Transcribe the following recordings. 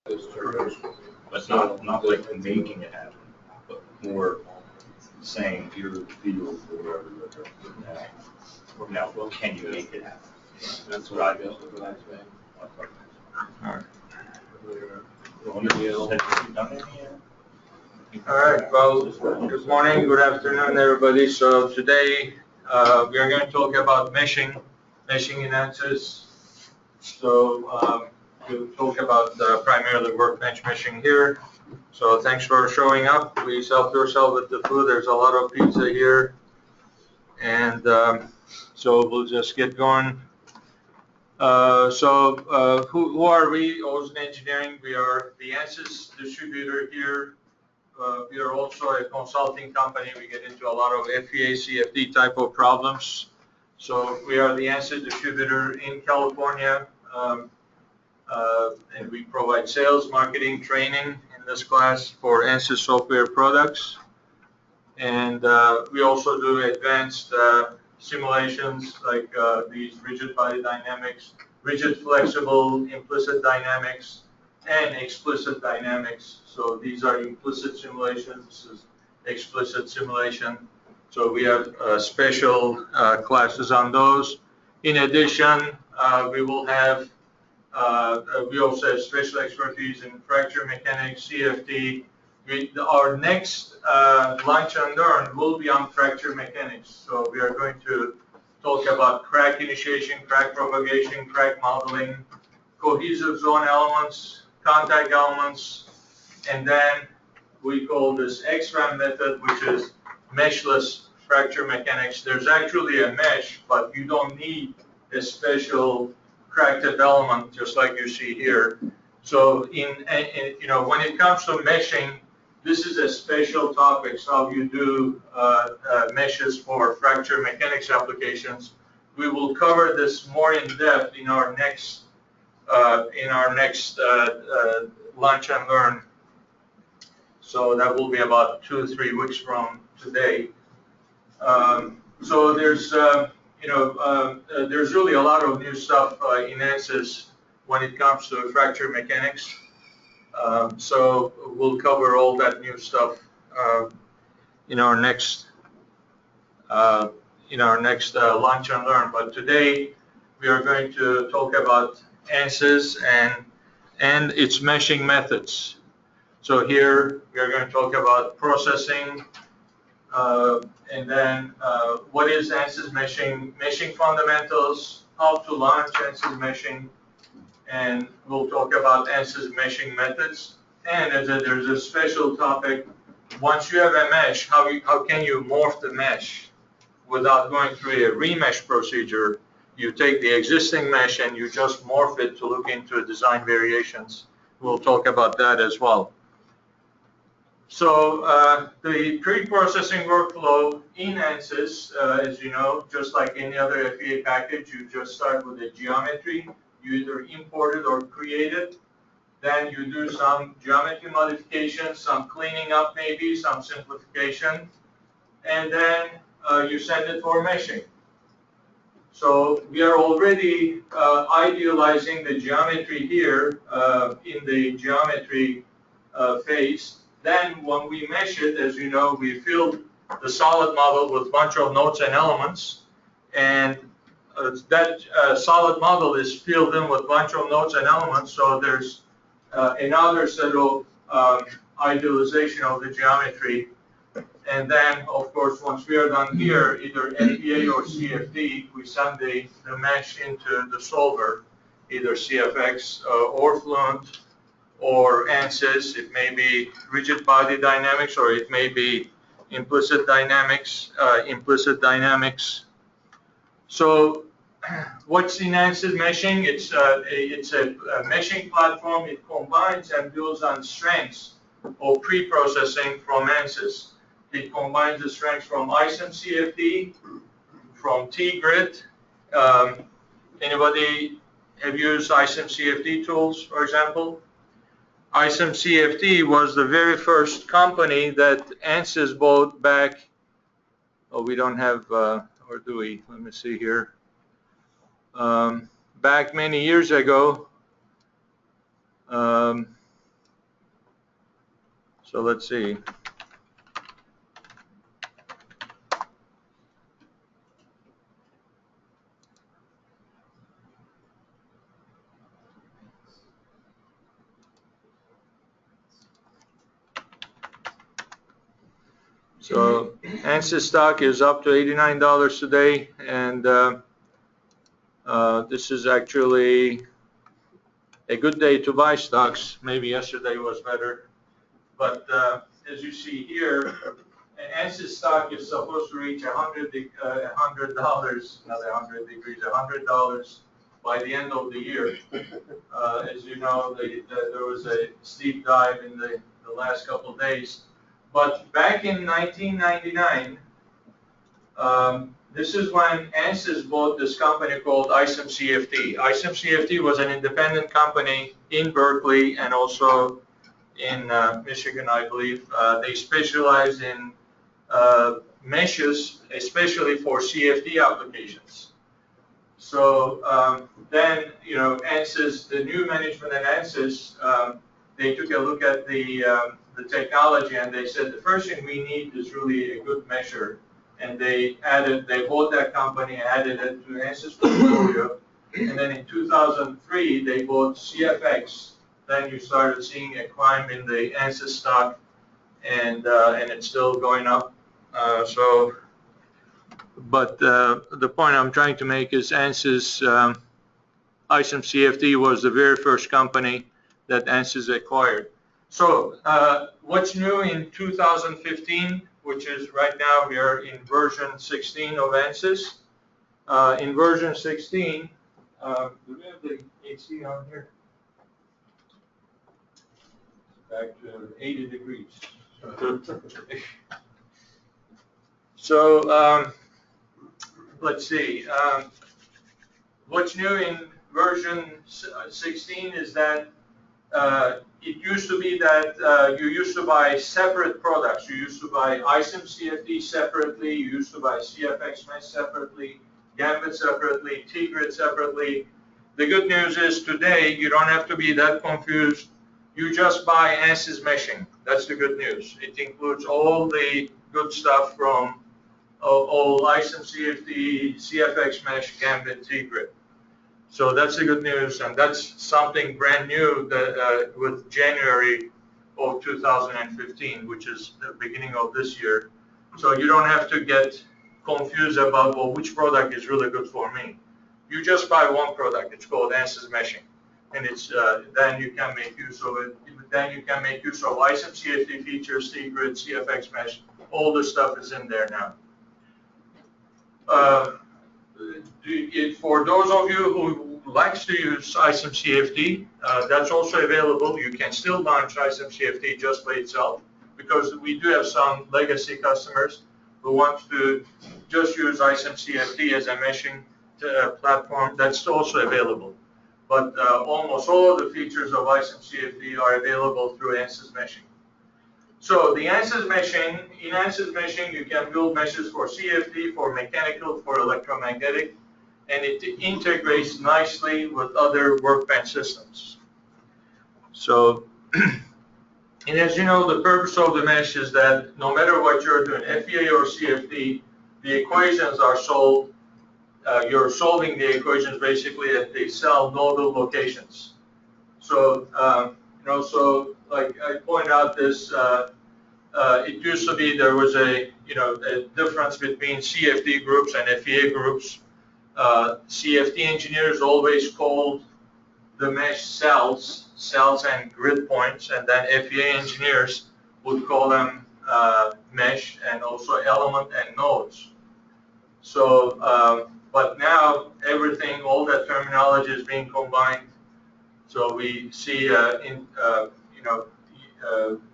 But not like making it happen, but more saying your field or whatever. Now, can you make it happen? That's what I feel. All right. All right, well, good morning, good afternoon, everybody. So today we are going to talk about meshing in ANSYS. So we'll talk about primarily workbench meshing here. So thanks for showing up. Please help yourself with the food. There's a lot of pizza here. And so we'll just get going. Who are we? Ozen Engineering. We are the ANSYS distributor here. We are also a consulting company. We get into a lot of FEA, CFD type of problems. So we are the ANSYS distributor in California, and we provide sales, marketing, training in this class for ANSYS software products. And we also do advanced simulations like these rigid body dynamics, rigid flexible implicit dynamics, and explicit dynamics. So these are implicit simulations, this is explicit simulation. So we have special classes on those. In addition, we will have, we also have special expertise in fracture mechanics, CFD. Our next lunch and learn will be on fracture mechanics. So we are going to talk about crack initiation, crack propagation, crack modeling, cohesive zone elements, contact elements, and then we call this XRAM method, which is meshless fracture mechanics. There's actually a mesh, but you don't need a special crack tip element, just like you see here. So when it comes to meshing, this is a special topic. So you do meshes for fracture mechanics applications. We will cover this more in depth in our next lunch and learn. So that will be about 2 or 3 weeks from today. So there's there's really a lot of new stuff in ANSYS when it comes to fracture mechanics. So we'll cover all that new stuff in our next lunch and learn. But today we are going to talk about ANSYS and its meshing methods. So here we are going to talk about processing, and then what is ANSYS meshing fundamentals, how to launch ANSYS meshing, and we'll talk about ANSYS meshing methods. And there's a special topic. Once you have a mesh, how can you morph the mesh without going through a remesh procedure? You take the existing mesh and you just morph it to look into design variations. We'll talk about that as well. So the pre-processing workflow in ANSYS, as you know, just like any other FEA package, you just start with the geometry. You either import it or create it. Then you do some geometry modifications, some cleaning up maybe, some simplification. And then you send it for meshing. So we are already idealizing the geometry here in the geometry phase. Then when we mesh it, as you know, we fill the solid model with a bunch of nodes and elements. And that solid model is filled in with a bunch of nodes and elements. So there's another set of idealization of the geometry. And then, of course, once we are done here, either FEA or CFD, we send the mesh into the solver, either CFX or Fluent or ANSYS. It may be rigid body dynamics, or it may be implicit dynamics. So what's in ANSYS meshing? It's a meshing platform. It combines and builds on strengths of pre-processing from ANSYS. It combines the strengths from ISIM CFD, from T-Grid. Anybody have used ISIM CFD tools, for example? ISIM CFD was the very first company that ANSYS bought back. Oh, we don't have, or do we? Let me see here. Back many years ago. So let's see. So ANSYS stock is up to $89 today, and this is actually a good day to buy stocks. Maybe yesterday was better, but as you see here, ANSYS stock is supposed to reach $100, not 100 degrees, $100 by the end of the year. As you know, there was a steep dive in the last couple of days. But back in 1999, this is when ANSYS bought this company called ISM CFT. ISM CFT was an independent company in Berkeley and also in Michigan, I believe. They specialize in meshes, especially for CFD applications. So then, you know, ANSYS, the new management at ANSYS, they took a look at the technology and they said the first thing we need is really a good measure. And they bought that company, added it to ANSYS portfolio. And then in 2003, they bought CFX. Then you started seeing a climb in the ANSYS stock, and it's still going up. But the point I'm trying to make is ANSYS, ISM CFT was the very first company that ANSYS acquired. So what's new in 2015, which is right now we are in version 16 of ANSYS. In version 16, do we have the AC on here? Back to 80 degrees. So let's see. What's new in version 16 is that it used to be that you used to buy separate products. You used to buy ISM CFD separately. You used to buy CFX mesh separately, Gambit separately, T-Grid separately. The good news is today you don't have to be that confused. You just buy ANSYS meshing. That's the good news. It includes all the good stuff from all ISM CFD, CFX mesh, Gambit, T-Grid. So that's the good news, and that's something brand new that, with January of 2015, which is the beginning of this year. So you don't have to get confused about, well, which product is really good for me. You just buy one product. It's called ANSYS meshing, and it's then you can make use of it. Then you can make use of ISM CFD features, T-Grid, CFX mesh. All the stuff is in there now. For those of you who likes to use ISM CFD, that's also available. You can still launch ISM CFD just by itself, because we do have some legacy customers who want to just use ISM CFD as a meshing platform. That's also available. But almost all of the features of ISM CFD are available through ANSYS meshing. So the ANSYS meshing, in ANSYS meshing, you can build meshes for CFD, for mechanical, for electromagnetic, and it integrates nicely with other workbench systems. So, and as you know, the purpose of the mesh is that no matter what you're doing, FEA or CFD, the equations are solved. You're solving the equations basically at the cell nodal locations. So, you know, so like I point out this, it used to be there was a difference between CFD groups and FEA groups. CFD engineers always called the mesh cells and grid points, and then FEA engineers would call them mesh and also element and nodes. So, but now everything, all that terminology is being combined. So we see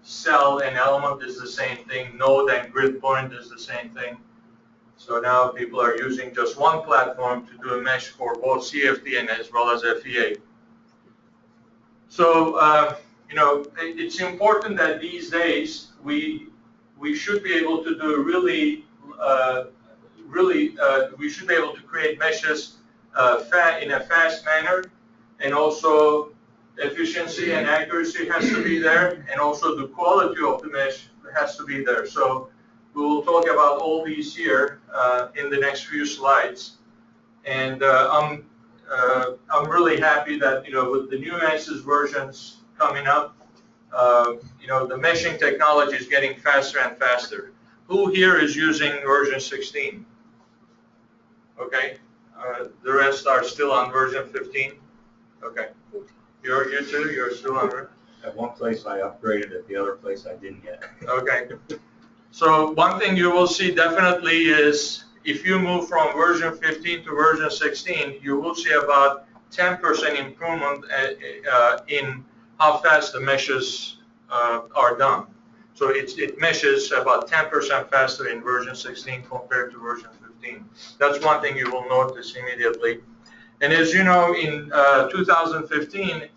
cell and element is the same thing, node and grid point is the same thing. So now people are using just one platform to do a mesh for both CFD and as well as FEA. So it's important that these days we should be able to do we should be able to create meshes in a fast manner, and also efficiency and accuracy has to be there, and also the quality of the mesh has to be there. So we will talk about all these here in the next few slides. And I'm really happy that, with the new ANSYS versions coming up, the meshing technology is getting faster and faster. Who here is using version 16? Okay. The rest are still on version 15? Okay. You too? You're still on? At one place I upgraded, at the other place I didn't yet. Okay. So one thing you will see definitely is if you move from version 15 to version 16, you will see about 10% improvement in how fast the meshes are done. So it meshes about 10% faster in version 16 compared to version 15. That's one thing you will notice immediately. And as you know, in 2015,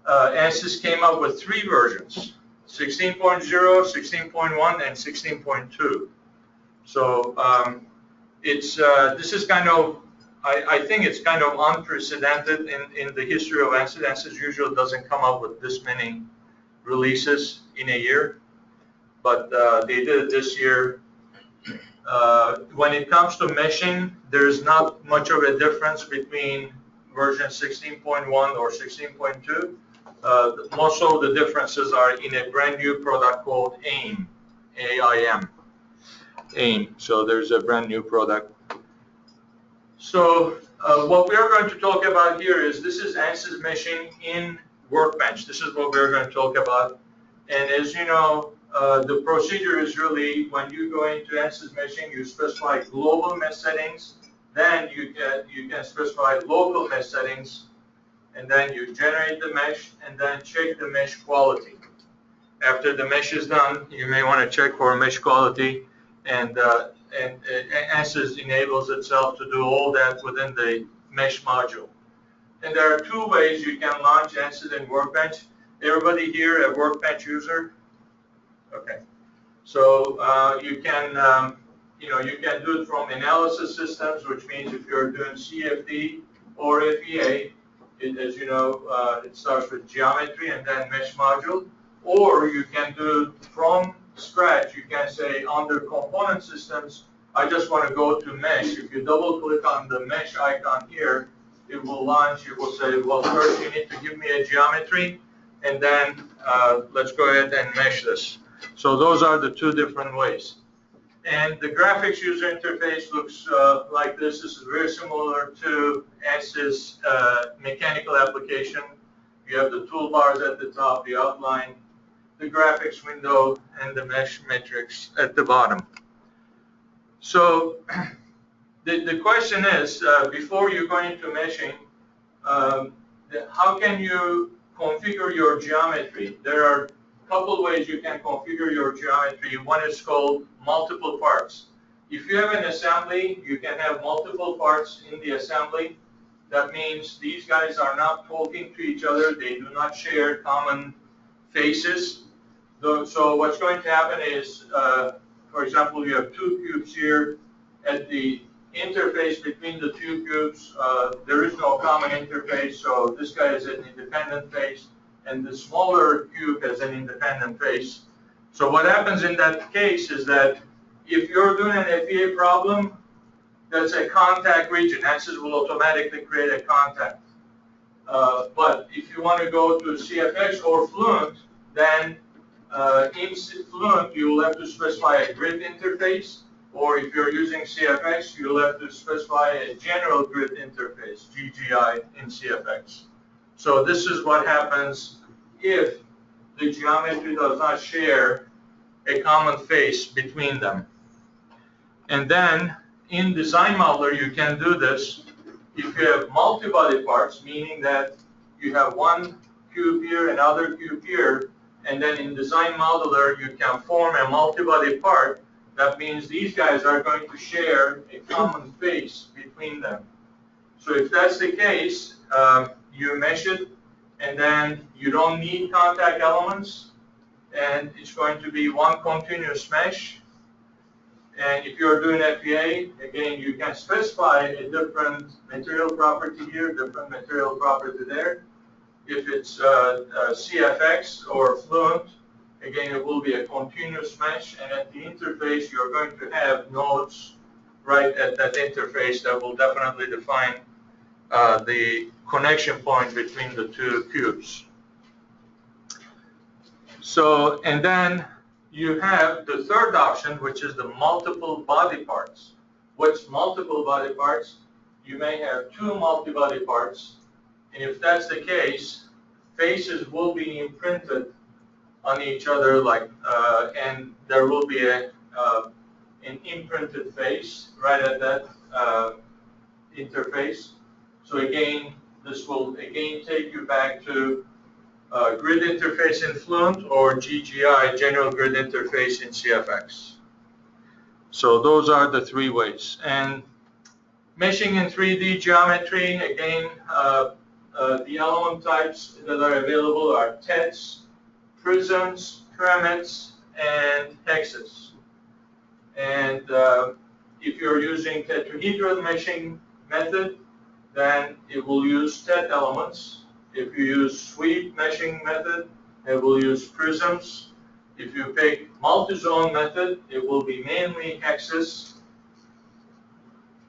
ANSYS came up with 3 versions, 16.0, 16.1, and 16.2. So this is kind of, I think it's kind of unprecedented in the history of ANSYS. ANSYS usually doesn't come up with this many releases in a year, but they did it this year. When it comes to meshing, there's not much of a difference between version 16.1 or 16.2. Most of the differences are in a brand new product called AIM, A-I-M, AIM. So there's a brand new product. So what we are going to talk about here is this is ANSYS meshing in Workbench. This is what we're going to talk about. And as you know, the procedure is really when you go into ANSYS meshing, you specify global mesh settings, then you can specify local mesh settings, and then you generate the mesh and then check the mesh quality. After the mesh is done, you may want to check for mesh quality, and ANSYS enables itself to do all that within the mesh module. And there are 2 ways you can launch ANSYS in Workbench. Everybody here a Workbench user? Okay. So you can do it from analysis systems, which means if you're doing CFD or FEA, as you know, it starts with geometry and then mesh module. Or you can do it from scratch. You can say under component systems, I just want to go to mesh. If you double click on the mesh icon here, it will launch. It will say, well, first you need to give me a geometry, and then let's go ahead and mesh this. So those are the 2 different ways. And the graphics user interface looks like this. This is very similar to ANSYS mechanical application. You have the toolbars at the top, the outline, the graphics window, and the mesh matrix at the bottom. So the question is, before you go into meshing, how can you configure your geometry? There are a couple ways you can configure your geometry. One is called multiple parts. If you have an assembly, you can have multiple parts in the assembly. That means these guys are not talking to each other. They do not share common faces. So what's going to happen is, for example, you have 2 cubes here. At the interface between the 2 cubes, there is no common interface. So this guy is an independent face, and the smaller cube has an independent face. So what happens in that case is that if you're doing an FEA problem, that's a contact region. ANSYS will automatically create a contact. But if you want to go to CFX or Fluent, then in Fluent, you will have to specify a grid interface. Or if you're using CFX, you'll have to specify a general grid interface, GGI, in CFX. So this is what happens if the geometry does not share a common face between them. And then in Design Modeler, you can do this if you have multi-body parts, meaning that you have one cube here, another cube here, and then in Design Modeler, you can form a multi-body part. That means these guys are going to share a common face between them. So if that's the case, you mesh it, and then you don't need contact elements, and it's going to be one continuous mesh. And if you're doing FEA, again, you can specify a different material property here, different material property there. If it's CFX or Fluent, again, it will be a continuous mesh, and at the interface, you're going to have nodes right at that interface that will definitely define the connection point between the two cubes. So, and then you have the third option, which is the multiple body parts. What's multiple body parts? You may have two multi-body parts, and if that's the case, faces will be imprinted on each other, like, and there will be an imprinted face right at that interface. So again, this will again take you back to grid interface in Fluent or GGI, general grid interface in CFX. So those are the three ways. And meshing in 3D geometry, again, the element types that are available are TETs, prisms, pyramids, and hexas. And if you're using tetrahedral meshing method, then it will use TET elements. If you use sweep meshing method, it will use prisms. If you pick multi-zone method, it will be mainly hexes.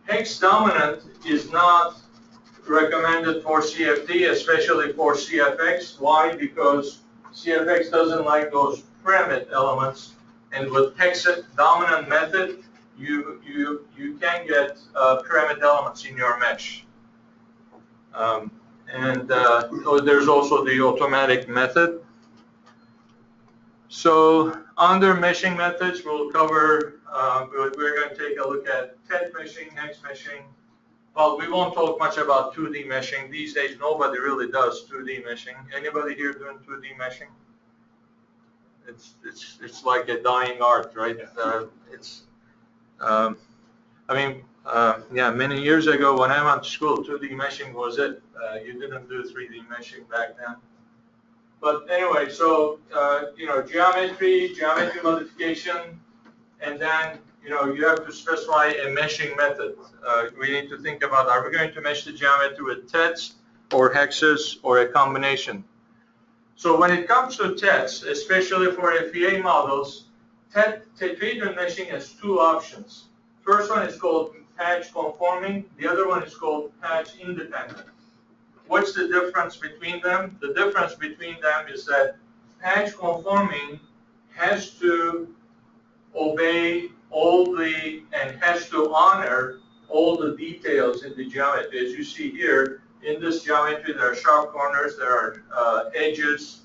Hex dominant is not recommended for CFD, especially for CFX. Why? Because CFX doesn't like those pyramid elements, and with hex dominant method, you can get pyramid elements in your mesh. There's also the automatic method. So under meshing methods, we'll cover, we're going to take a look at TET meshing, hex meshing. Well, we won't talk much about 2D meshing. These days, nobody really does 2D meshing. Anybody here doing 2D meshing? It's like a dying art, right? Yeah, many years ago when I went to school, 2D meshing was it. You didn't do 3D meshing back then. But anyway, so, geometry modification, and then, you have to specify a meshing method. We need to think about, are we going to mesh the geometry with TETs or hexes or a combination? So when it comes to TETs, especially for FEA models, tetrahedral meshing has two options. First one is called patch conforming. The other one is called patch independent. What's the difference between them? The difference between them is that patch conforming has to obey and has to honor all the details in the geometry. As you see here, in this geometry, there are sharp corners, there are edges.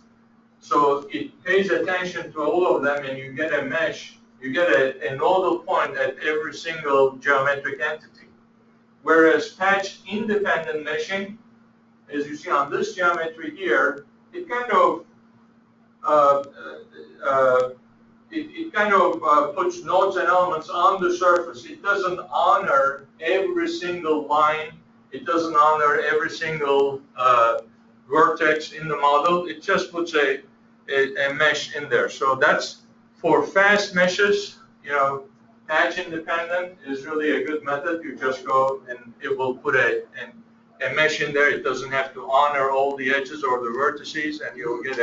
So it pays attention to all of them, and you get a mesh. You get a nodal point at every single geometric entity. Whereas patch-independent meshing, as you see on this geometry here, it kind of puts nodes and elements on the surface. It doesn't honor every single line. It doesn't honor every single vertex in the model. It just puts a mesh in there. So that's for fast meshes. Patch independent is really a good method. You just go and it will put a mesh in there. It doesn't have to honor all the edges or the vertices, and you'll get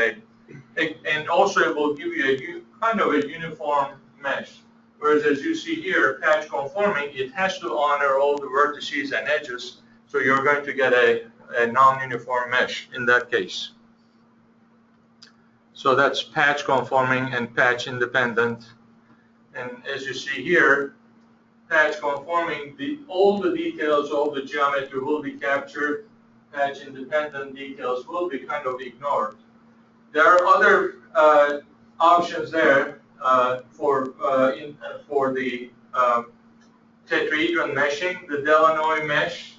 and also it will give you kind of a uniform mesh. Whereas as you see here, patch conforming, it has to honor all the vertices and edges, so you're going to get a non-uniform mesh in that case. So that's patch conforming and patch independent. And as you see here, patch conforming, all the details, all the geometry will be captured. Patch independent details will be kind of ignored. There are other options there for the tetrahedron meshing. The Delanoy mesh,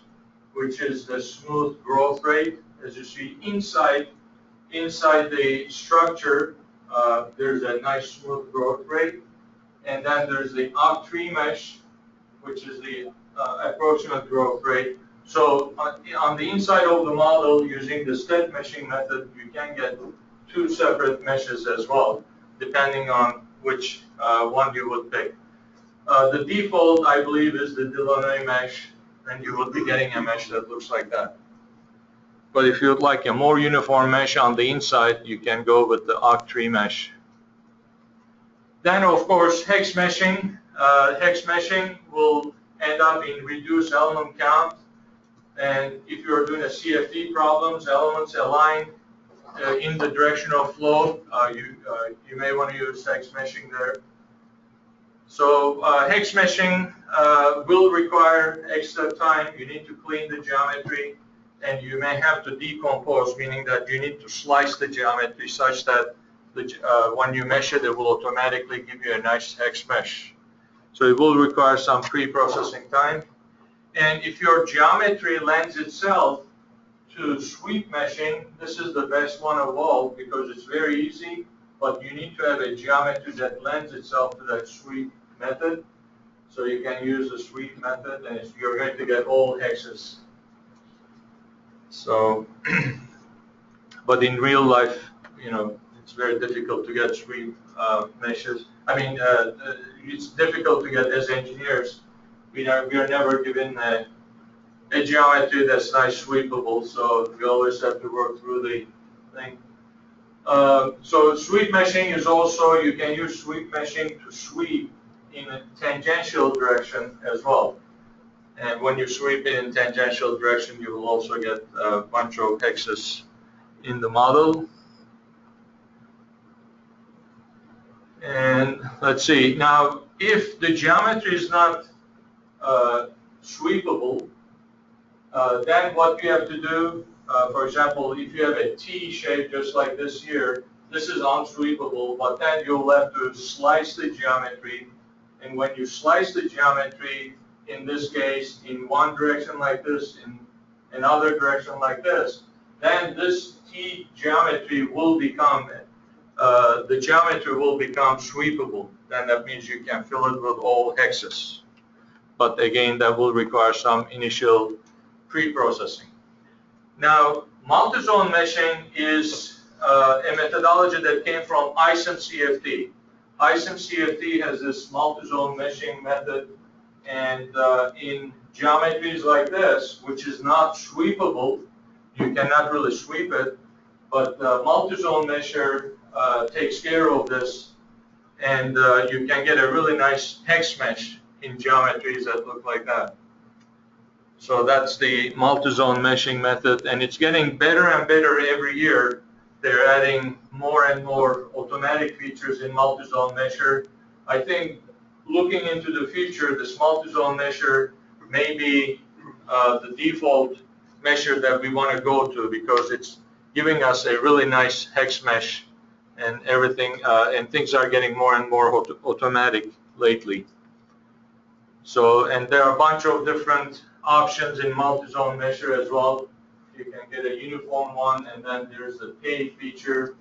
which is the smooth growth rate. As you see inside the structure, there's a nice smooth growth rate. And then there's the oct3 mesh, which is the approximate growth rate. So on the inside of the model, using the step meshing method, you can get two separate meshes as well, depending on which one you would pick. The default, I believe, is the Delanoy mesh, and you will be getting a mesh that looks like that. But if you'd like a more uniform mesh on the inside, you can go with the Oct3 mesh. Then, of course, hex meshing. Hex meshing will end up in reduced element count. And if you're doing a CFD problems, elements aligned in the direction of flow, you may want to use hex meshing there. So hex meshing will require extra time. You need to clean the geometry, and you may have to decompose, meaning that you need to slice the geometry such that when you mesh it, it will automatically give you a nice hex mesh. So it will require some pre-processing time. And if your geometry lends itself to sweep meshing, this is the best one of all because it's very easy, but you need to have a geometry that lends itself to that sweep method. So you can use the sweep method, and you're going to get all hexes. So, but in real life, it's very difficult to get sweep meshes. I mean, it's difficult to get as engineers. We are never given a geometry that's nice sweepable, so we always have to work through the thing. So sweep meshing is also, you can use sweep meshing to sweep in a tangential direction as well. And when you sweep it in tangential direction, you will also get a bunch of hexes in the model. And let's see, now if the geometry is not sweepable, then what you have to do, for example, if you have a T shape just like this here, this is unsweepable, but then you'll have to slice the geometry. And when you slice the geometry, in this case, in one direction like this, in another direction like this, then this T geometry will become, the geometry will become sweepable. Then that means you can fill it with all hexes. But again, that will require some initial pre-processing. Now, multi-zone meshing is a methodology that came from ISM-CFD. ISM-CFD has this multi-zone meshing method, and in geometries like this, which is not sweepable, you cannot really sweep it, but multi-zone mesher takes care of this, and you can get a really nice hex mesh in geometries that look like that. So that's the multi-zone meshing method, and it's getting better and better every year. They're adding more and more automatic features in multi-zone mesher. I think looking into the future, this multi-zone mesher may be the default mesher that we want to go to because it's giving us a really nice hex mesh and everything, and things are getting more and more automatic lately. So, and there are a bunch of different options in multi-zone mesher as well. You can get a uniform one, and then there's the pay feature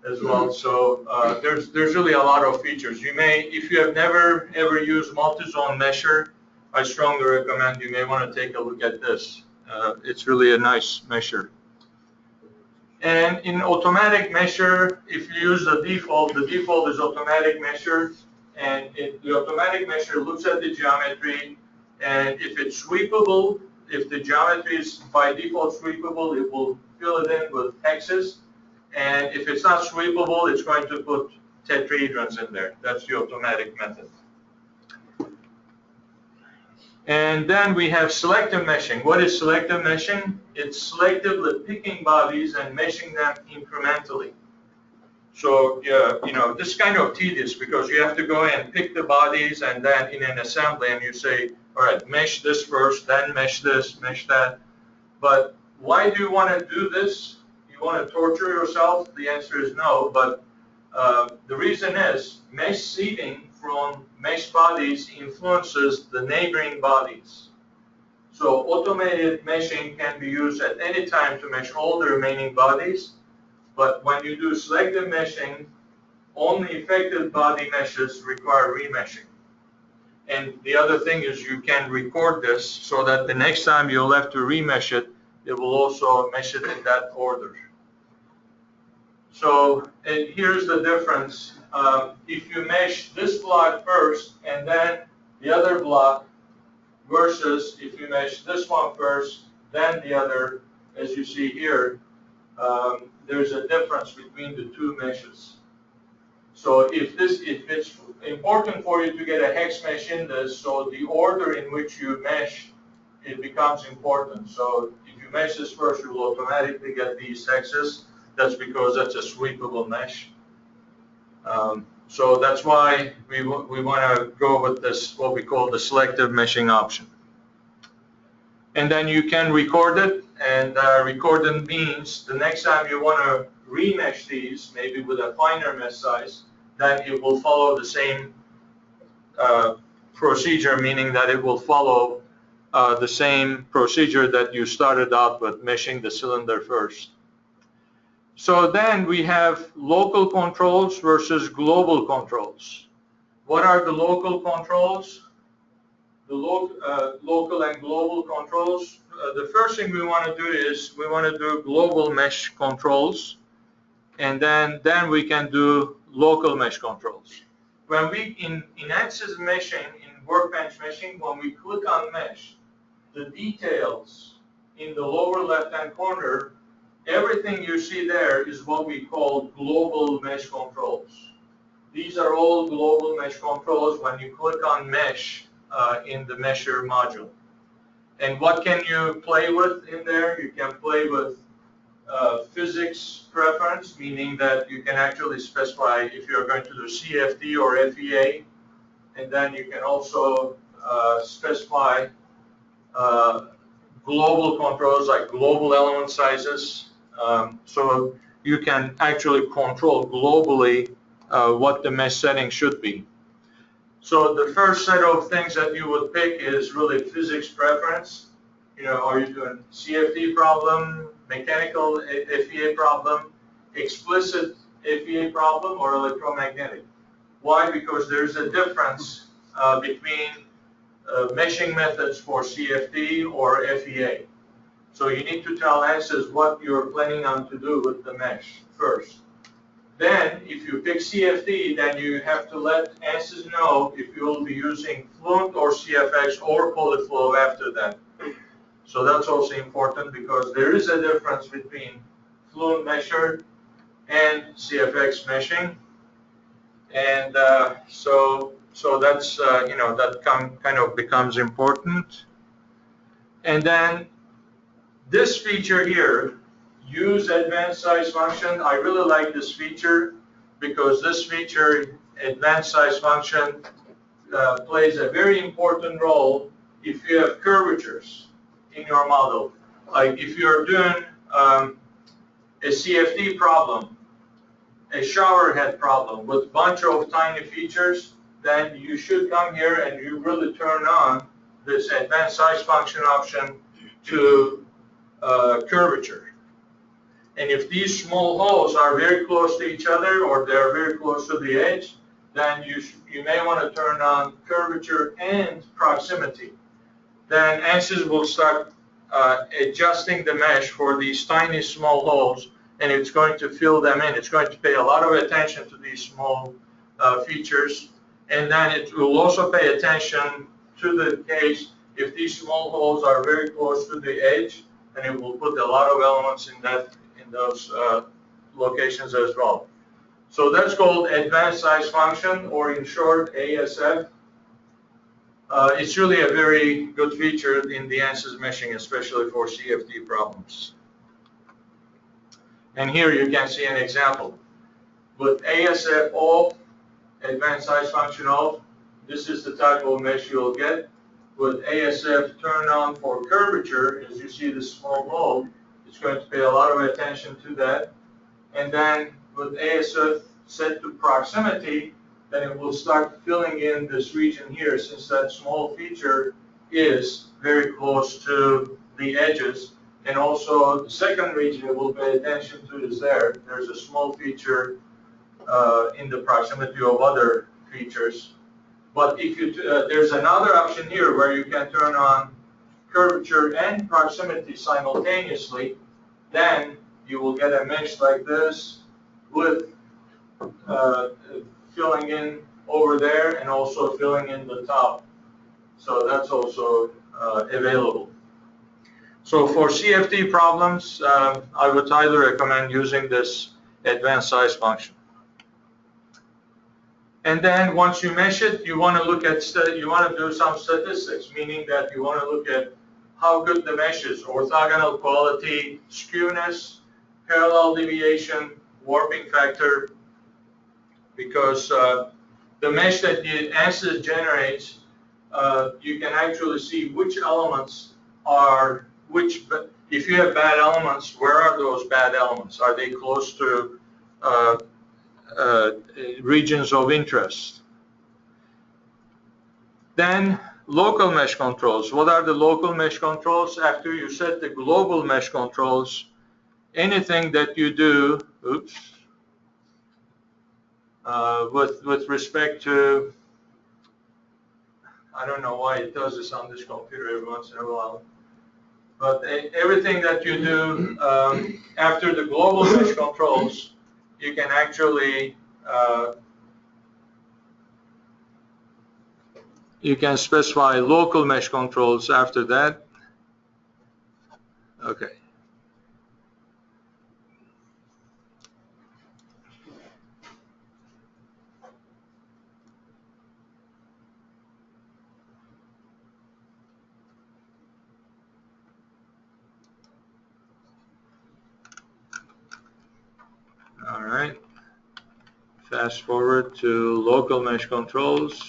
as well. So there's really a lot of features. You may, if you have never ever used multi-zone mesher, I strongly recommend you may want to take a look at this. It's really a nice mesher. And in automatic mesher, if you use the default is automatic mesher. And the automatic mesher looks at the geometry, and if it's sweepable, if the geometry is by default sweepable, it will fill it in with hexes. And if it's not sweepable, it's going to put tetrahedrons in there. That's the automatic method. And then we have selective meshing. What is selective meshing? It's selectively picking bodies and meshing them incrementally. So, this is kind of tedious because you have to go and pick the bodies, and then in an assembly, and you say, all right, mesh this first, then mesh this, mesh that. But why do you want to do this? You want to torture yourself? The answer is no, but the reason is mesh seeding from mesh bodies influences the neighboring bodies. So automated meshing can be used at any time to mesh all the remaining bodies. But when you do selective meshing, only affected body meshes require remeshing. And the other thing is you can record this so that the next time you'll have to remesh it, it will also mesh it in that order. So here's the difference. If you mesh this block first and then the other block versus if you mesh this one first, then the other, as you see here, there's a difference between the two meshes. So if it's important for you to get a hex mesh in this, so the order in which you mesh, it becomes important. So if you mesh this first, you will automatically get these hexes. That's because that's a sweepable mesh. So that's why we want to go with this, what we call the selective meshing option. And then you can record it, and recording means the next time you want to remesh these, maybe with a finer mesh size, then it will follow the same procedure, meaning that it will follow the same procedure that you started out with, meshing the cylinder first. So then we have local controls versus global controls. What are the local controls? The local and global controls. The first thing we want to do is we want to do global mesh controls, and then we can do local mesh controls. When we in ANSYS meshing, in workbench meshing, when we click on mesh, the details in the lower left-hand corner, everything you see there is what we call global mesh controls. These are all global mesh controls when you click on mesh in the mesher module. And what can you play with in there? You can play with physics preference, meaning that you can actually specify if you're going to do CFD or FEA, and then you can also specify global controls like global element sizes. So you can actually control globally what the mesh setting should be. So the first set of things that you would pick is really physics preference. You know, are you doing CFD problem, mechanical FEA problem, explicit FEA problem, or electromagnetic? Why? Because there's a difference between meshing methods for CFD or FEA. So you need to tell ANSYS what you're planning on to do with the mesh first. Then, if you pick CFD, then you have to let ANSYS know if you will be using Fluent or CFX or Polyflow after that. So that's also important because there is a difference between Fluent mesher and CFX meshing, and so that's you know, that kind of becomes important. And then this feature here, use advanced size function. I really like this feature because this feature, advanced size function, plays a very important role if you have curvatures in your model. Like if you're doing a CFD problem, a shower head problem with a bunch of tiny features, then you should come here and you really turn on this advanced size function option to curvature. And if these small holes are very close to each other or they're very close to the edge, then you may want to turn on curvature and proximity. Then ANSYS will start adjusting the mesh for these tiny small holes, and it's going to fill them in. It's going to pay a lot of attention to these small features, and then it will also pay attention to the case if these small holes are very close to the edge, then it will put a lot of elements in those locations as well. So that's called advanced size function, or in short, ASF. It's really a very good feature in the ANSYS meshing, especially for CFD problems. And here you can see an example. With ASF off, advanced size function off, this is the type of mesh you'll get. With ASF turned on for curvature, as you see this small hole, it's going to pay a lot of attention to that. And then with ASF set to proximity, then it will start filling in this region here, since that small feature is very close to the edges. And also the second region it will pay attention to is there. There's a small feature in the proximity of other features. But if you there's another option here where you can turn on curvature and proximity simultaneously. Then you will get a mesh like this with filling in over there and also filling in the top. So that's also available. So for CFD problems, I would highly recommend using this advanced size function. And then once you mesh it, you want to look at, you want to do some statistics, meaning that you want to look at how good the mesh is, orthogonal quality, skewness, parallel deviation, warping factor, because the mesh that the ANSYS generates, you can actually see which elements are, if you have bad elements, where are those bad elements? Are they close to regions of interest? Then local mesh controls. What are the local mesh controls? After you set the global mesh controls, anything that you do, with respect to, I don't know why it does this on this computer every once in a while, but everything that you do after the global mesh controls, you can actually you can specify local mesh controls after that. Okay. All right. Fast forward to local mesh controls.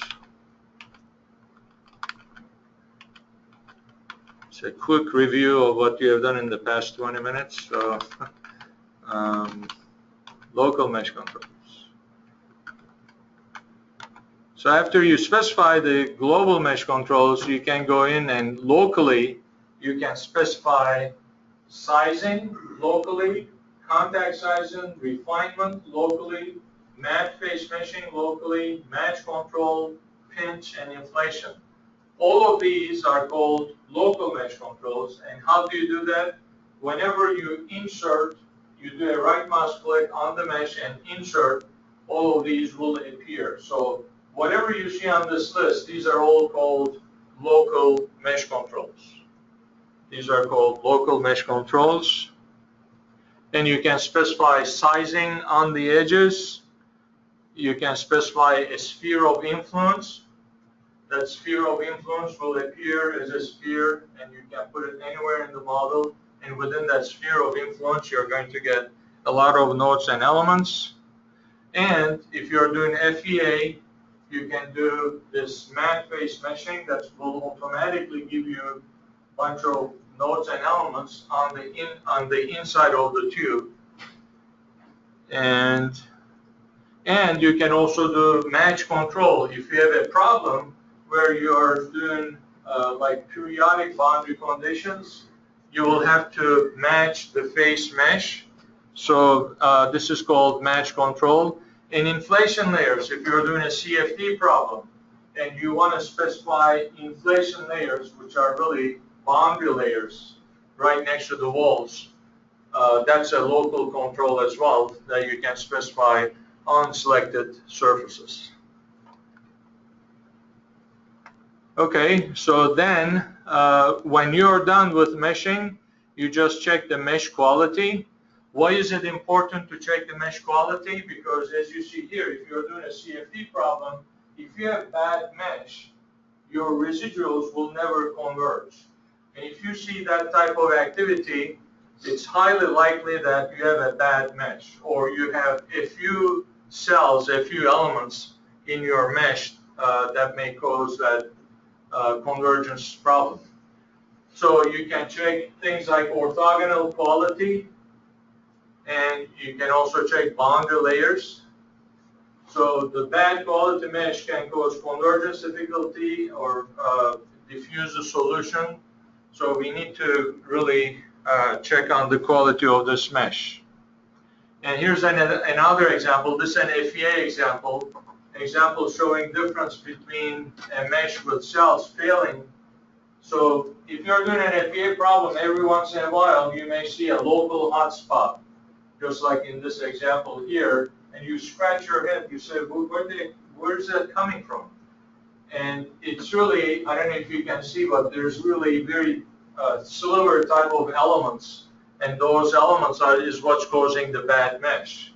It's a quick review of what you have done in the past 20 minutes. So, local mesh controls. So after you specify the global mesh controls, you can go in and locally, you can specify sizing locally, contact sizing, refinement locally, matte face meshing locally, match control, pinch, and inflation. All of these are called local mesh controls. And how do you do that? Whenever you insert, you do a right mouse click on the mesh and insert, all of these will appear. So whatever you see on this list, these are all called local mesh controls. These are called local mesh controls. And you can specify sizing on the edges. You can specify a sphere of influence. That sphere of influence will appear as a sphere, and you can put it anywhere in the model. And within that sphere of influence, you're going to get a lot of nodes and elements. And if you're doing FEA, you can do this matte face meshing that will automatically give you a bunch of nodes and elements on the inside of the tube. And you can also do match control. If you have a problem where you're doing like periodic boundary conditions, you will have to match the face mesh. So this is called match control. In inflation layers, if you're doing a CFD problem and you want to specify inflation layers, which are really boundary layers right next to the walls, that's a local control as well that you can specify on selected surfaces. Okay, so then when you're done with meshing, you just check the mesh quality. Why is it important to check the mesh quality? Because as you see here, if you're doing a CFD problem, if you have bad mesh, your residuals will never converge. And if you see that type of activity, it's highly likely that you have a bad mesh, or you have a few cells, a few elements in your mesh that may cause that convergence problem. So you can check things like orthogonal quality, and you can also check boundary layers. So the bad quality mesh can cause convergence difficulty or diffuse the solution. So we need to really check on the quality of this mesh. And here's another example. This is an FEA example showing difference between a mesh with cells failing. So if you're doing an FEA problem, every once in a while you may see a local hotspot, just like in this example here, and you scratch your head, you say, where's that coming from? And it's really, I don't know if you can see, but there's really very sliver type of elements, and those elements is what's causing the bad mesh,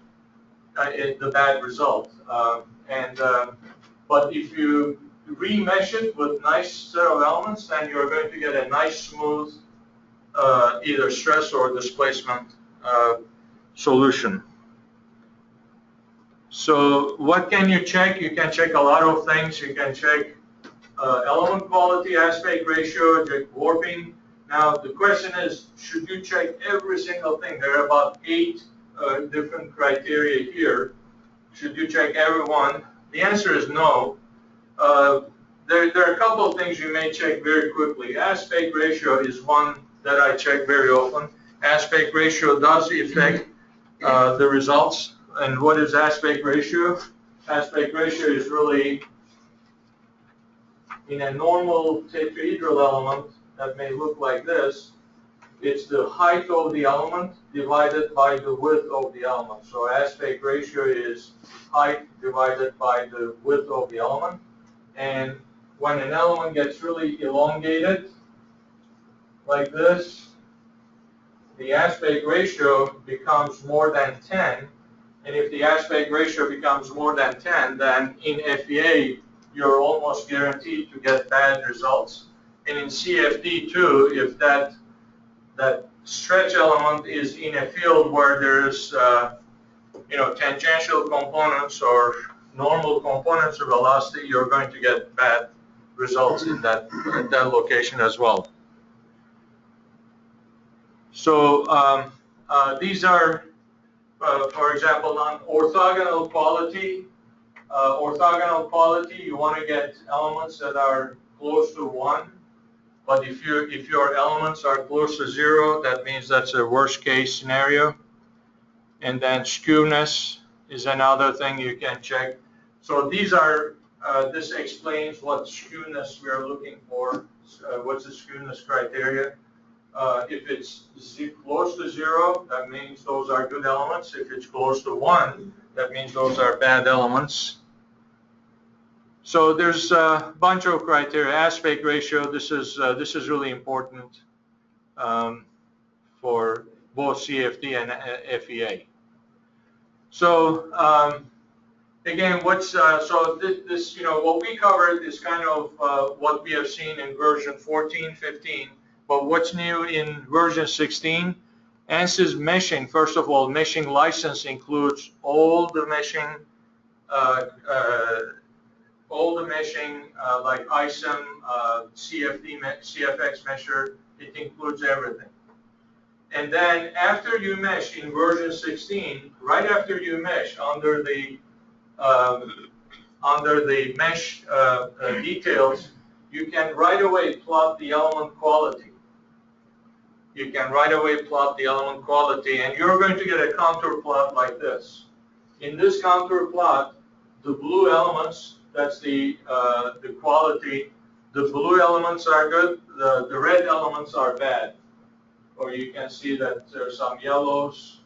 the bad result. But if you remesh it with nice set of elements, then you're going to get a nice smooth either stress or displacement solution. So what can you check? You can check a lot of things. You can check element quality, aspect ratio, check warping. Now the question is, should you check every single thing? There are about 8 different criteria here. Should you check every one? The answer is no. There are a couple of things you may check very quickly. Aspect ratio is one that I check very often. Aspect ratio does affect the results. And what is aspect ratio? Aspect ratio is really, in a normal tetrahedral element that may look like this, it's the height of the element divided by the width of the element. So aspect ratio is height divided by the width of the element. And when an element gets really elongated, like this, the aspect ratio becomes more than 10. And if the aspect ratio becomes more than 10, then in FEA, you're almost guaranteed to get bad results. And in CFD too, if that stretch element is in a field where there's tangential components or normal components of velocity, you're going to get bad results in that location as well. So these are, for example, on orthogonal quality. Orthogonal quality, you want to get elements that are close to 1. But if your elements are close to 0, that means that's a worst case scenario. And then skewness is another thing you can check. So these are, this explains what skewness we are looking for. What's the skewness criteria? If it's close to 0, that means those are good elements. If it's close to 1, that means those are bad elements. So there's a bunch of criteria. Aspect ratio, this is really important for both CFD and FEA. So again, so this what we covered is kind of what we have seen in version 14, 15. But what's new in version 16? ANSYS meshing. First of all, meshing license includes all the meshing. Like ISM, CFD, CFX mesher, it includes everything. And then after you mesh in version 16, right after you mesh under the mesh details, you can right away plot the element quality. You can right away plot the element quality, and you're going to get a contour plot like this. In this contour plot, the blue elements, that's the quality. The blue elements are good. The red elements are bad. Or you can see that there's some yellows.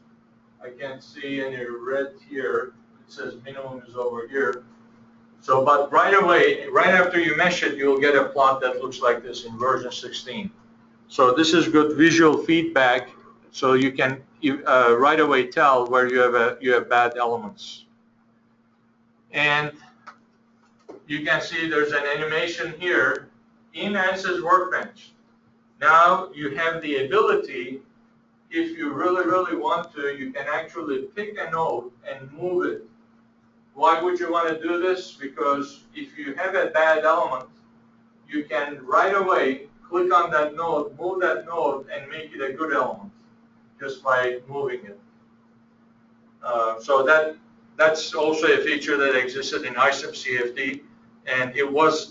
I can't see any red here. It says minimum is over here. So, but right away, right after you mesh it, you'll get a plot that looks like this in version 16. So this is good visual feedback. So you can right away tell where you have bad elements. And you can see there's an animation here in ANSYS Workbench. Now you have the ability, if you really, really want to, you can actually pick a node and move it. Why would you want to do this? Because if you have a bad element, you can right away click on that node, move that node, and make it a good element just by moving it. So that's also a feature that existed in ISM CFD, and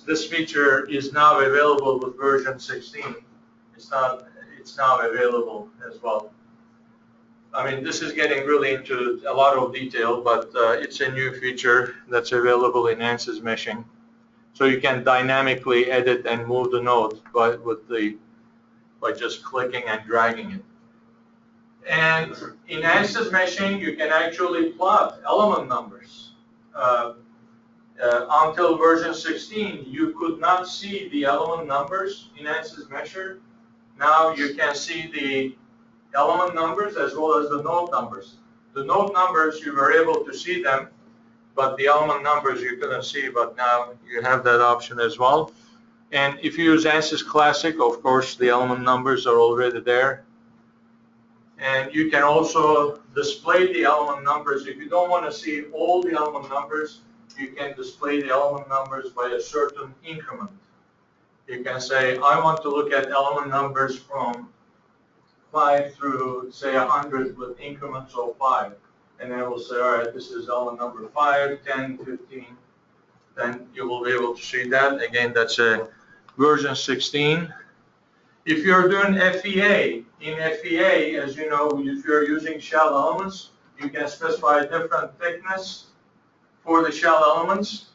this feature is now available with version 16. It's now available as well. I mean, this is getting really into a lot of detail, but it's a new feature that's available in ANSYS meshing. So you can dynamically edit and move the node by just clicking and dragging it. And in ANSYS meshing, you can actually plot element numbers. Until version 16, you could not see the element numbers in ANSYS mesher. now you can see the element numbers as well as the node numbers. The node numbers, you were able to see them, but the element numbers you couldn't see, but now you have that option as well. And if you use ANSYS Classic, of course, the element numbers are already there. And you can also display the element numbers. If you don't want to see all the element numbers, you can display the element numbers by a certain increment. You can say, I want to look at element numbers from 5 through, say, 100 with increments of 5. And then we'll say, all right, this is element number 5, 10, 15. Then you will be able to see that. Again, that's a version 16. If you're doing FEA, in FEA, as you know, if you're using shell elements, you can specify a different thickness for the shell elements.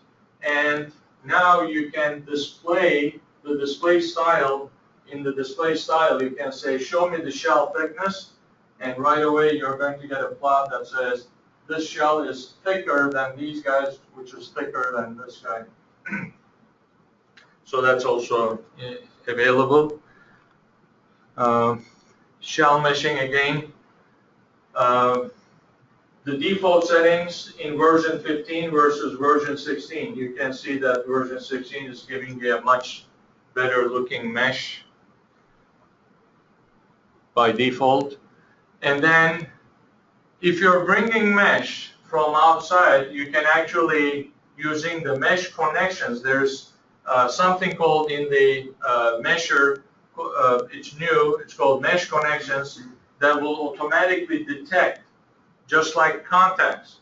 And now you can display the display style. In the display style, you can say, show me the shell thickness. And right away, you're going to get a plot that says, this shell is thicker than these guys, which is thicker than this guy. So that's also available. Shell meshing again. The default settings in version 15 versus version 16. You can see that version 16 is giving you a much better looking mesh by default. And then if you're bringing mesh from outside, you can actually, using the mesh connections, there's something called in the mesher, it's new, it's called mesh connections, that will automatically detect, just like contacts.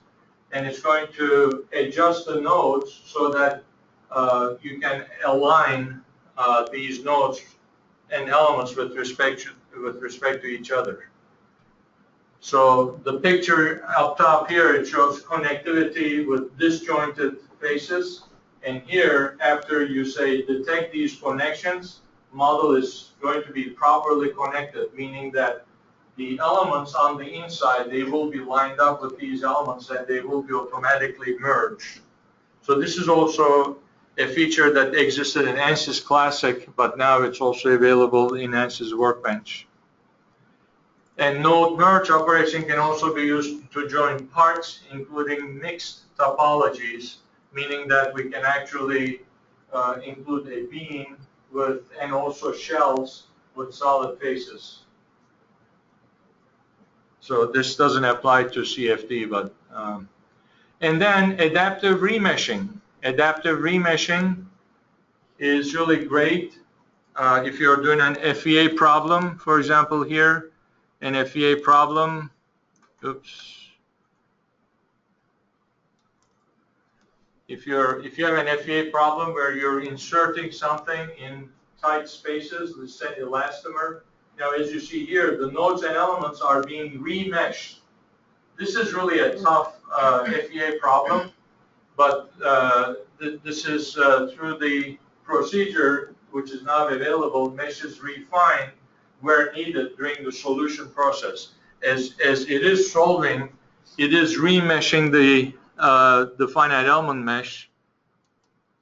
And it's going to adjust the nodes so that you can align these nodes and elements with respect to each other. So the picture up top here, it shows connectivity with disjointed faces. And here, after you say detect these connections, model is going to be properly connected, meaning that the elements on the inside, they will be lined up with these elements and they will be automatically merged. So this is also a feature that existed in ANSYS Classic, but now it's also available in ANSYS Workbench. And node merge operation can also be used to join parts, including mixed topologies, meaning that we can actually include a beam with, and also shells with solid faces. So this doesn't apply to CFD, but, and then adaptive remeshing. Adaptive remeshing is really great if you're doing an FEA problem, for example, here. An FEA problem, oops. If you have an FEA problem where you're inserting something in tight spaces, let's say elastomer. Now, as you see here, the nodes and elements are being remeshed. This is really a tough FEA problem, but this is through the procedure, which is now available, meshes refined where needed during the solution process. As it is solving, it is remeshing the finite element mesh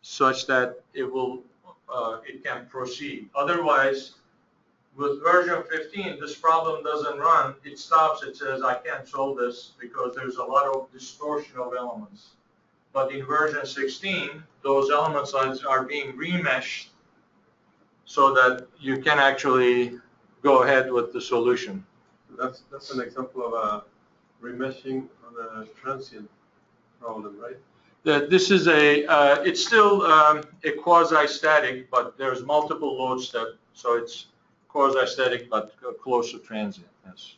such that it can proceed. Otherwise, with version 15, this problem doesn't run. It stops. It says, I can't solve this because there's a lot of distortion of elements. But in version 16, those elements are being remeshed so that you can actually go ahead with the solution. That's an example of a remeshing on a transient problem, right? This is it's still a quasi-static, but there's multiple load steps, so it's quasi-static but close to transient, yes.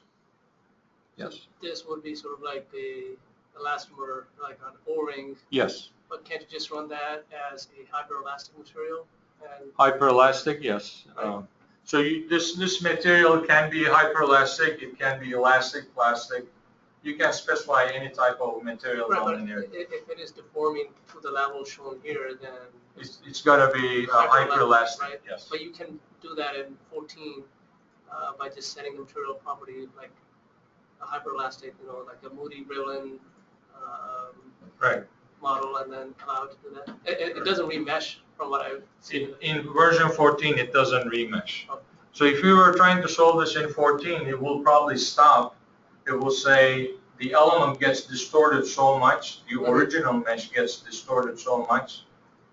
Yes. This would be sort of like the elastomer, like an O-ring. Yes. But can't you just run that as a hyperelastic material? And hyperelastic, yes. So this material can be hyperelastic, it can be elastic, plastic. You can specify any type of material down in there. If it is deforming to the level shown here, then it's got to be hyperelastic, right? Yes. But you can do that in 14 by just setting the material property like a hyperelastic, like a Moody Raylan right. model, and then allow it to do that. It doesn't remesh from what I've seen. In version 14, it doesn't remesh. Okay. So if you were trying to solve this in 14, it will probably stop. It will say the element gets distorted so much, the original mesh gets distorted so much,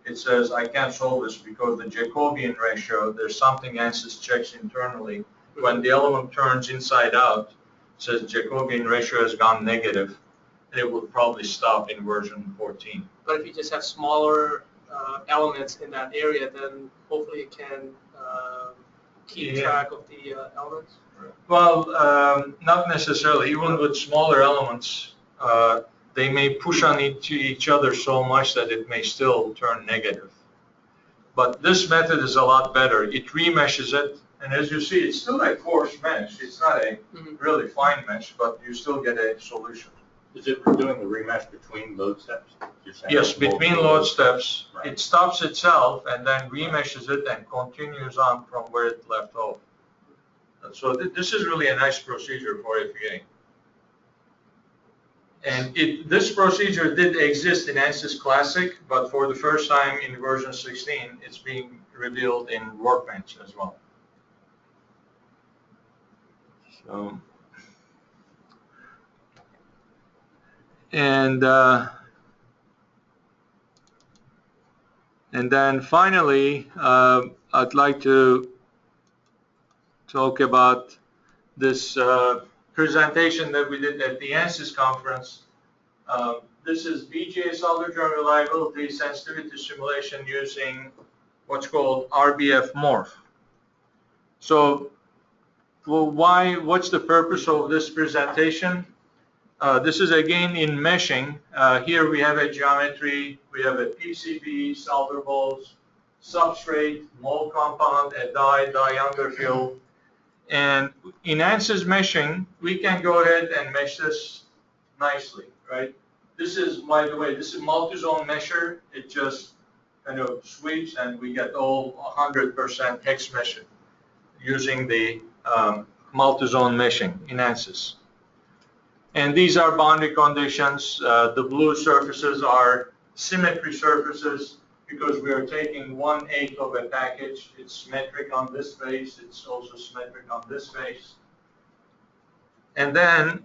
it says I can't solve this because the Jacobian ratio, there's something ANSYS checks internally. When the element turns inside out, it says Jacobian ratio has gone negative, and it will probably stop in version 14. But if you just have smaller elements in that area, then hopefully it can keep track of the elements. Well, not necessarily. Even with smaller elements, they may push on each other so much that it may still turn negative. But this method is a lot better. It remeshes it, and as you see, it's still a coarse mesh. It's not a really fine mesh, but you still get a solution. Is it doing the remesh between load steps? Yes, between load steps. Right. It stops itself and then remeshes it and continues on from where it left off. So this is really a nice procedure for FEA. And this procedure did exist in ANSYS Classic, but for the first time in version 16, it's being revealed in Workbench as well. So, and then finally, I'd like to talk about this presentation that we did at the ANSYS conference. This is BGA solder joint reliability sensitivity simulation using what's called RBF morph. So, well, what's the purpose of this presentation? This is again in meshing. Here we have a geometry, we have a PCB, solder balls, substrate, mold compound, a die underfill. And in ANSYS meshing, we can go ahead and mesh this nicely, right? This is, by the way, this is multi-zone mesher. It just kind of sweeps and we get all 100% hex mesh using the multi-zone meshing in ANSYS. And these are boundary conditions. The blue surfaces are symmetry surfaces because we are taking 1/8 of a package. It's symmetric on this face. It's also symmetric on this face. And then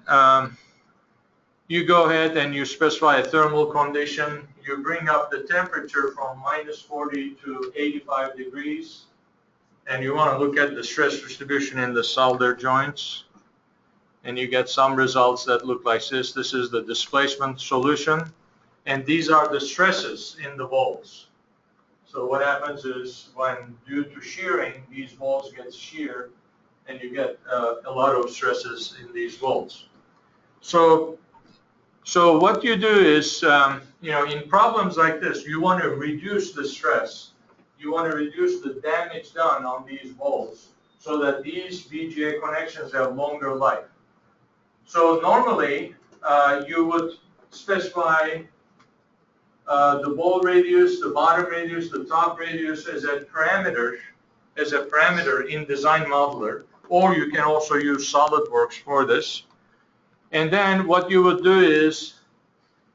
you go ahead and you specify a thermal condition. You bring up the temperature from -40 to 85 degrees. And you want to look at the stress distribution in the solder joints. And you get some results that look like this. This is the displacement solution. And these are the stresses in the balls. So what happens is when due to shearing, these balls get sheared and you get a lot of stresses in these balls. So what you do is, in problems like this, you want to reduce the stress. You want to reduce the damage done on these balls so that these BGA connections have longer life. So normally, you would specify the ball radius, the bottom radius, the top radius as a parameter in Design Modeler, or you can also use SolidWorks for this. And then what you would do is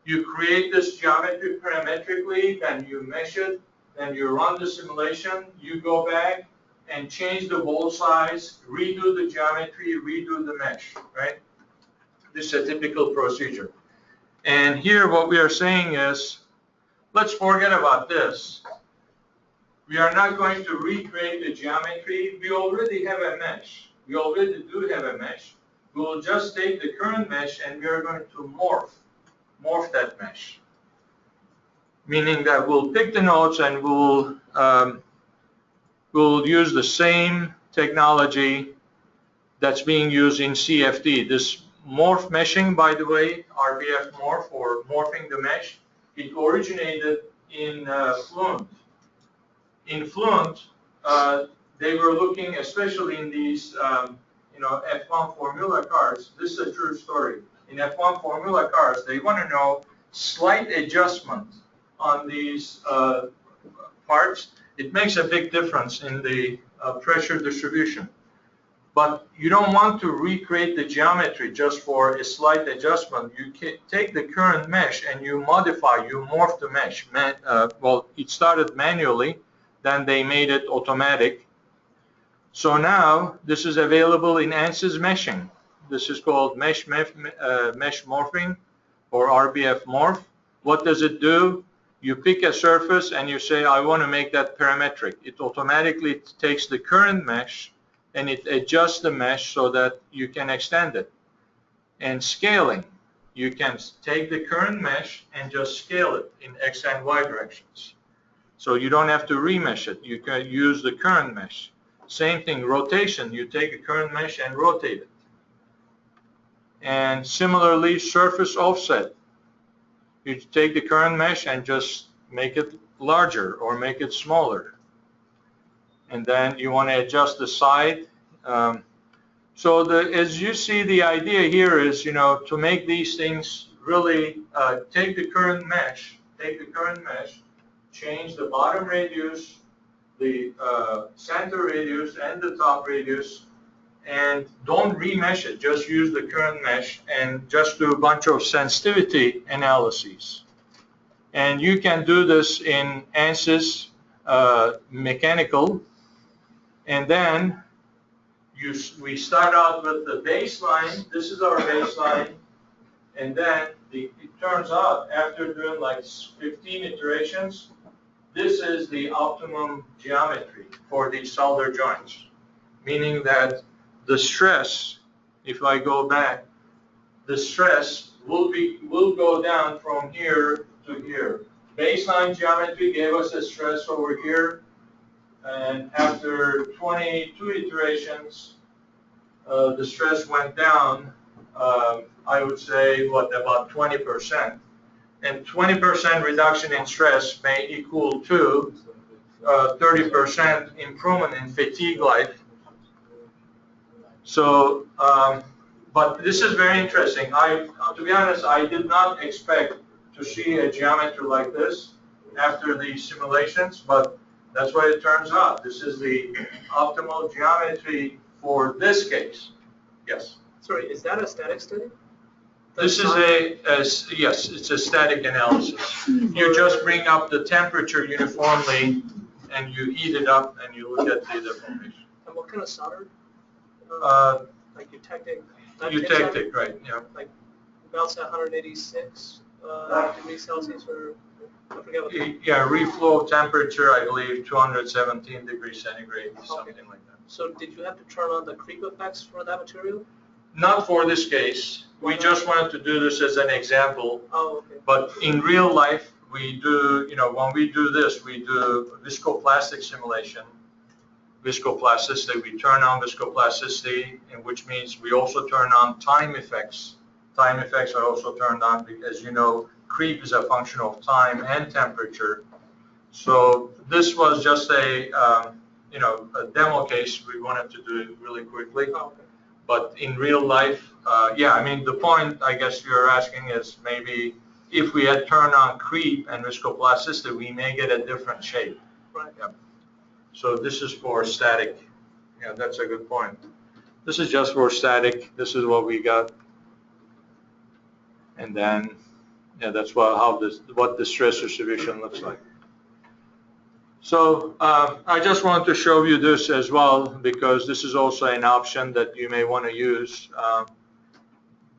you create this geometry parametrically, then you mesh it, then you run the simulation, you go back and change the ball size, redo the geometry, redo the mesh, right? This is a typical procedure. And here what we are saying is, let's forget about this. We are not going to recreate the geometry. We already have a mesh. We already do have a mesh. We will just take the current mesh and we are going to morph that mesh. Meaning that we'll pick the nodes and we'll use the same technology that's being used in CFD. This morph meshing, by the way, RBF morph or morphing the mesh, it originated in Fluent. In Fluent, they were looking, especially in these, F1 formula cars. This is a true story. In F1 formula cars, they want to know slight adjustment on these parts. It makes a big difference in the pressure distribution. But you don't want to recreate the geometry just for a slight adjustment. You take the current mesh and you modify, you morph the mesh. Well, it started manually, then they made it automatic. So now this is available in ANSYS meshing. This is called mesh morphing or RBF morph. What does it do? You pick a surface and you say, I want to make that parametric. It automatically takes the current mesh and it adjusts the mesh so that you can extend it. And scaling, you can take the current mesh and just scale it in X and Y directions. So you don't have to remesh it. You can use the current mesh. Same thing, rotation. You take a current mesh and rotate it. And similarly, surface offset. You take the current mesh and just make it larger or make it smaller. And then you want to adjust the side. So as you see, the idea here is, to make these things really take the current mesh, change the bottom radius, the center radius, and the top radius, and don't remesh it. Just use the current mesh and just do a bunch of sensitivity analyses. And you can do this in ANSYS mechanical, and then we start out with the baseline. This is our baseline, and then it turns out after doing like 15 iterations, this is the optimum geometry for these solder joints, meaning that the stress, if I go back, the stress will go down from here to here. Baseline geometry gave us a stress over here, and after 22 iterations, the stress went down, I would say, about 20%. And 20% reduction in stress may equal to 30% improvement in fatigue life. So, but this is very interesting. To be honest, I did not expect to see a geometry like this after the simulations, but that's what it turns out. This is the optimal geometry for this case. Yes? Sorry, is that a static study? This is yes, it's a static analysis. You just bring up the temperature uniformly and you heat it up and you look at the deformation. And what kind of solder? Like eutectic? Eutectic, right, yeah. Like melts at 186 degrees Celsius, or I forget what. Yeah, reflow temperature, I believe 217 degrees centigrade, something like that. So did you have to turn on the creep effects for that material? Not for this case. We just wanted to do this as an example. Oh, okay. But in real life, we do, when we do this, we do viscoplastic simulation. Viscoplasticity, we turn on viscoplasticity, which means we also turn on time effects. Time effects are also turned on because, creep is a function of time and temperature. So this was just a demo case. We wanted to do it really quickly. Oh, okay. But in real life, yeah, I mean, the point I guess you're asking is maybe if we had turned on creep and viscoplasticity, we may get a different shape. Right. Yeah. So this is for static. Yeah, that's a good point. This is just for static. This is what we got. And then, yeah, that's what the stress distribution looks like. So I just wanted to show you this as well because this is also an option that you may want to use.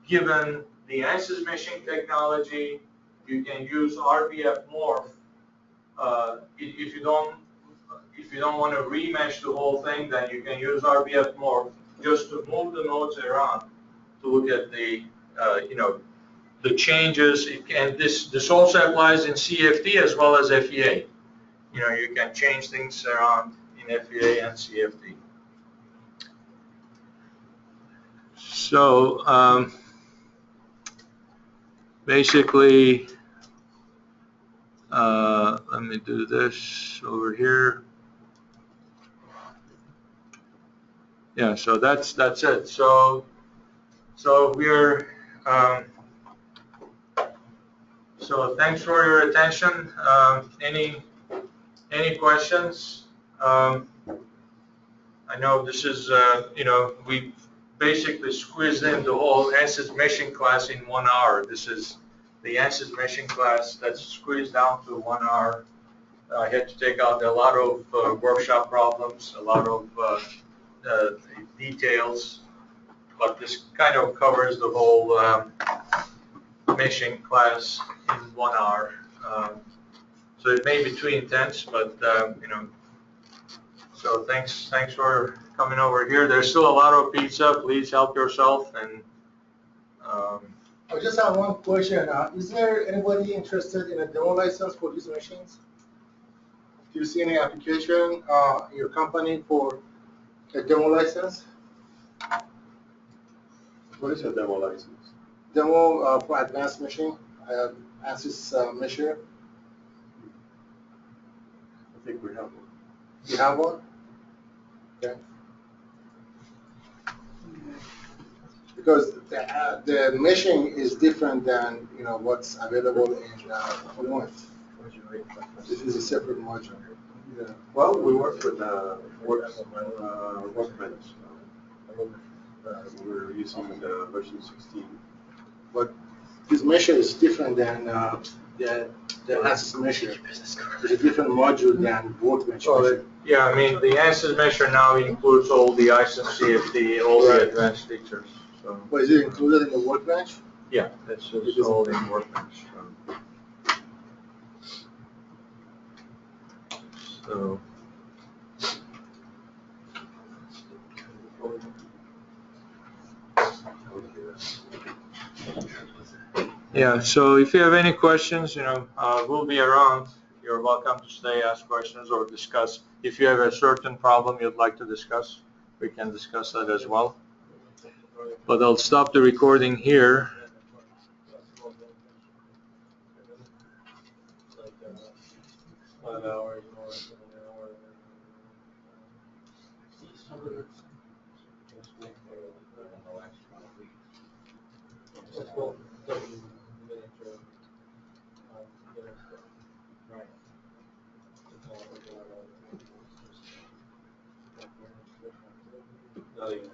Given the ANSYS meshing technology, you can use RBF morph. If you don't want to remesh the whole thing, then you can use RBF morph just to move the nodes around to look at the the changes. And this also applies in CFD as well as FEA. You can change things around in FEA and CFD. So basically, let me do this over here. Yeah, so that's it. So we're so thanks for your attention. Any questions? I know this is we basically squeezed in the whole ANSYS meshing class in 1 hour. This is the ANSYS meshing class that's squeezed down to 1 hour. I had to take out a lot of workshop problems, a lot of details, but this kind of covers the whole meshing class in 1 hour. So it may be too intense, but you know. So thanks for coming over here. There's still a lot of pizza. Please help yourself. And I just have one question. Is there anybody interested in a demo license for these machines? Do you see any application in your company for a demo license? What is a demo license? Demo for advanced machine, ANSYS measure. I think we have one. You have one? Okay. Because the meshing is different than what's available in Fluent. This is a separate module. Yeah. Well, we work with Workbench. We're using the version 16. But this measure is different than the ANSYS measure. It's a different module than Workbench measure. yeah, I mean, the ANSYS measure now includes all the ISO CFD, all the advanced features. So, But is it included in the Workbench? yeah, that's all in Workbench. So, yeah, so if you have any questions, we'll be around. You're welcome to stay, ask questions, or discuss. If you have a certain problem you'd like to discuss, we can discuss that as well. But I'll stop the recording here. Not even.